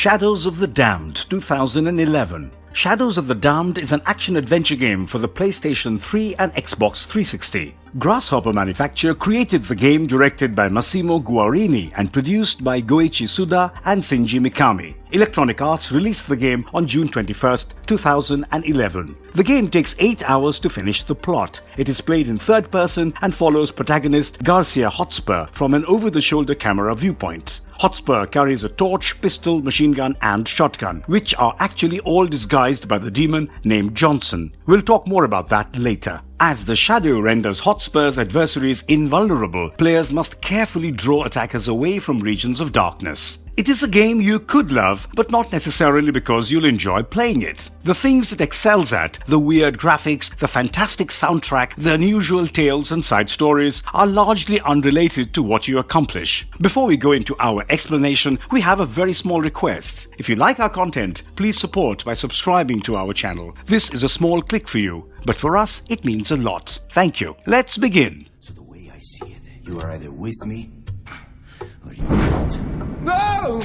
Shadows of the Damned 2011. Shadows of the Damned is an action-adventure game for the PlayStation 3 and Xbox 360. Grasshopper Manufacture created the game, directed by Massimo Guarini and produced by Goichi Suda and Shinji Mikami. Electronic Arts released the game on June 21, 2011. The game takes 8 hours to finish the plot. It is played in third person and follows protagonist Garcia Hotspur from an over-the-shoulder camera viewpoint. Hotspur carries a torch, pistol, machine gun and shotgun, which are actually all disguised by the demon named Johnson. We'll talk more about that later. As the shadow renders Hotspur's adversaries invulnerable, players must carefully draw attackers away from regions of darkness. It is a game you could love, but not necessarily because you'll enjoy playing it. The things it excels at, the weird graphics, the fantastic soundtrack, the unusual tales and side stories, are largely unrelated to what you accomplish. Before we go into our explanation, we have a very small request. If you like our content, please support by subscribing to our channel. This is a small click for you, but for us, it means a lot. Thank you. Let's begin. So the way I see it, you are either with me, or you're not. No!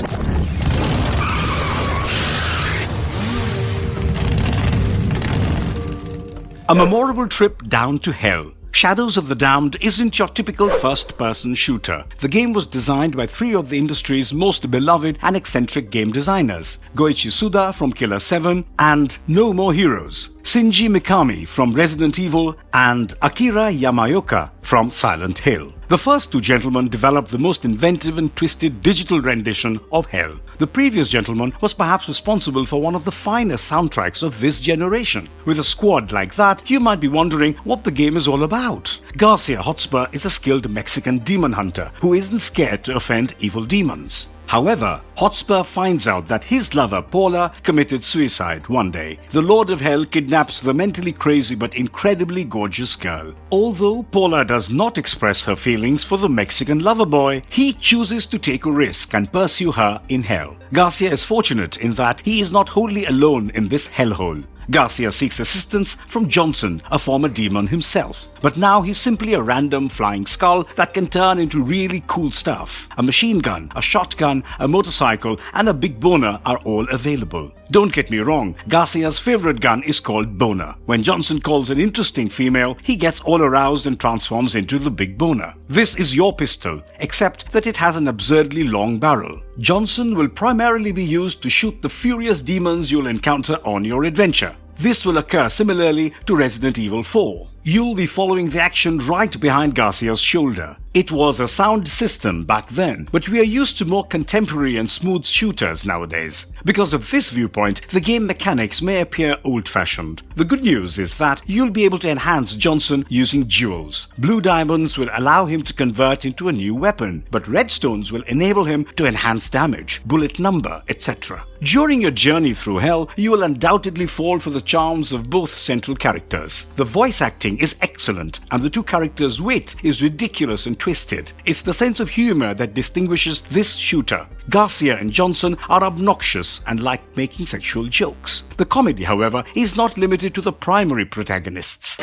A memorable trip down to hell. Shadows of the Damned isn't your typical first-person shooter. The game was designed by three of the industry's most beloved and eccentric game designers: Goichi Suda from Killer 7 and No More Heroes, Shinji Mikami from Resident Evil, and Akira Yamaoka from Silent Hill. The first two gentlemen developed the most inventive and twisted digital rendition of Hell. The previous gentleman was perhaps responsible for one of the finest soundtracks of this generation. With a squad like that, you might be wondering what the game is all about. Garcia Hotspur is a skilled Mexican demon hunter who isn't scared to offend evil demons. However, Hotspur finds out that his lover Paula committed suicide one day. The Lord of Hell kidnaps the mentally crazy but incredibly gorgeous girl. Although Paula does not express her feelings for the Mexican lover boy, he chooses to take a risk and pursue her in hell. Garcia is fortunate in that he is not wholly alone in this hellhole. Garcia seeks assistance from Johnson, a former demon himself. But now he's simply a random flying skull that can turn into really cool stuff. A machine gun, a shotgun, a motorcycle, and a big boner are all available. Don't get me wrong, Garcia's favorite gun is called Boner. When Johnson calls an interesting female, he gets all aroused and transforms into the big boner. This is your pistol, except that it has an absurdly long barrel. Johnson will primarily be used to shoot the furious demons you'll encounter on your adventure. This will occur similarly to Resident Evil 4. You'll be following the action right behind Garcia's shoulder. It was a sound system back then, but we are used to more contemporary and smooth shooters nowadays. Because of this viewpoint, the game mechanics may appear old-fashioned. The good news is that you'll be able to enhance Johnson using jewels. Blue diamonds will allow him to convert into a new weapon, but red stones will enable him to enhance damage, bullet number, etc. During your journey through hell, you will undoubtedly fall for the charms of both central characters. The voice acting is excellent, and the two characters' wit is ridiculous and twisted. It's the sense of humor that distinguishes this shooter. Garcia and Johnson are obnoxious and like making sexual jokes. The comedy, however, is not limited to the primary protagonists.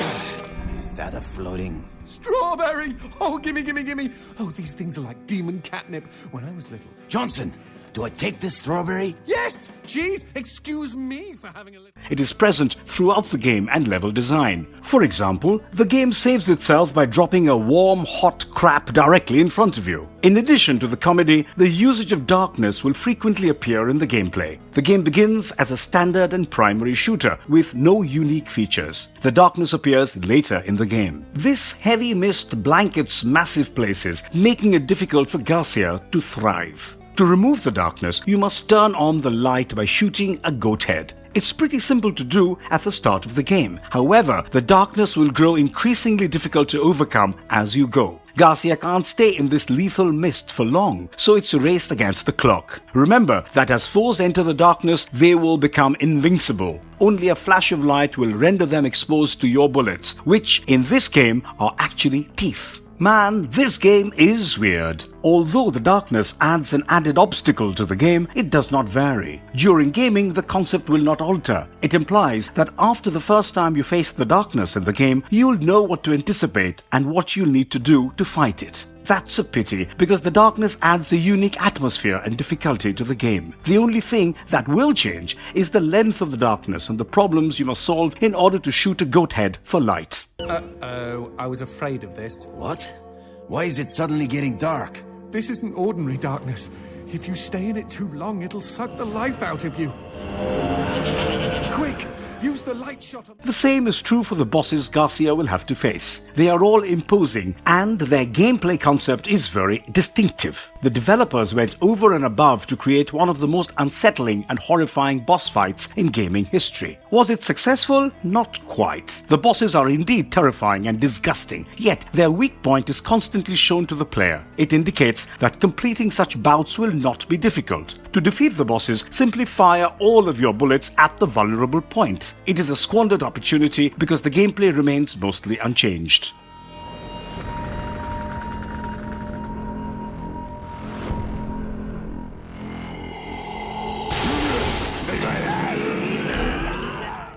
Is that a floating strawberry? Oh, gimme. Oh, these things are like demon catnip when I was little. Johnson? Do I take this strawberry? Yes! Jeez, excuse me for having a little... It is present throughout the game and level design. For example, the game saves itself by dropping a warm, hot crap directly in front of you. In addition to the comedy, the usage of darkness will frequently appear in the gameplay. The game begins as a standard and primary shooter with no unique features. The darkness appears later in the game. This heavy mist blankets massive places, making it difficult for Garcia to thrive. To remove the darkness, you must turn on the light by shooting a goat head. It's pretty simple to do at the start of the game. However, the darkness will grow increasingly difficult to overcome as you go. Garcia can't stay in this lethal mist for long, so it's a race against the clock. Remember that as foes enter the darkness, they will become invincible. Only a flash of light will render them exposed to your bullets, which in this game are actually teeth. Man, this game is weird. Although the darkness adds an added obstacle to the game, it does not vary. During gaming, the concept will not alter. It implies that after the first time you face the darkness in the game, you'll know what to anticipate and what you'll need to do to fight it. That's a pity, because the darkness adds a unique atmosphere and difficulty to the game. The only thing that will change is the length of the darkness and the problems you must solve in order to shoot a goat head for light. Uh-oh, I was afraid of this. What? Why is it suddenly getting dark? This isn't ordinary darkness. If you stay in it too long, it'll suck the life out of you. Quick! Use the light shot of... The same is true for the bosses Garcia will have to face. They are all imposing, and their gameplay concept is very distinctive. The developers went over and above to create one of the most unsettling and horrifying boss fights in gaming history. Was it successful? Not quite. The bosses are indeed terrifying and disgusting, yet their weak point is constantly shown to the player. It indicates that completing such bouts will not be difficult. To defeat the bosses, simply fire all of your bullets at the vulnerable point. It is a squandered opportunity because the gameplay remains mostly unchanged.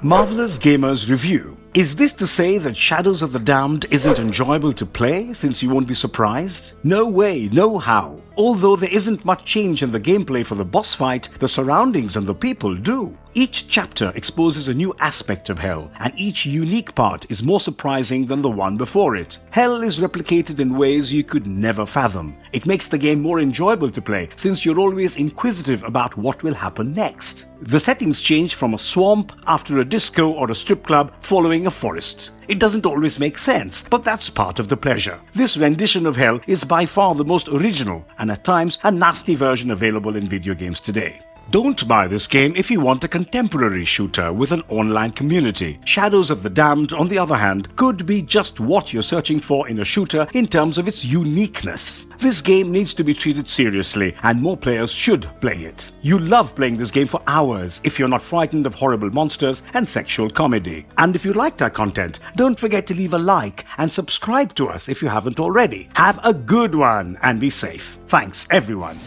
Marvelous Gamers Review. Is this to say that Shadows of the Damned isn't enjoyable to play since you won't be surprised? No way, no how. Although there isn't much change in the gameplay for the boss fight, the surroundings and the people do. Each chapter exposes a new aspect of Hell, and each unique part is more surprising than the one before it. Hell is replicated in ways you could never fathom. It makes the game more enjoyable to play, since you're always inquisitive about what will happen next. The settings change from a swamp after a disco or a strip club following a forest. It doesn't always make sense, but that's part of the pleasure. This rendition of Hell is by far the most original, and at times a nasty version available in video games today. Don't buy this game if you want a contemporary shooter with an online community. Shadows of the Damned, on the other hand, could be just what you're searching for in a shooter in terms of its uniqueness. This game needs to be treated seriously, and more players should play it. You'll love playing this game for hours if you're not frightened of horrible monsters and sexual comedy. And if you liked our content, don't forget to leave a like and subscribe to us if you haven't already. Have a good one and be safe. Thanks, everyone.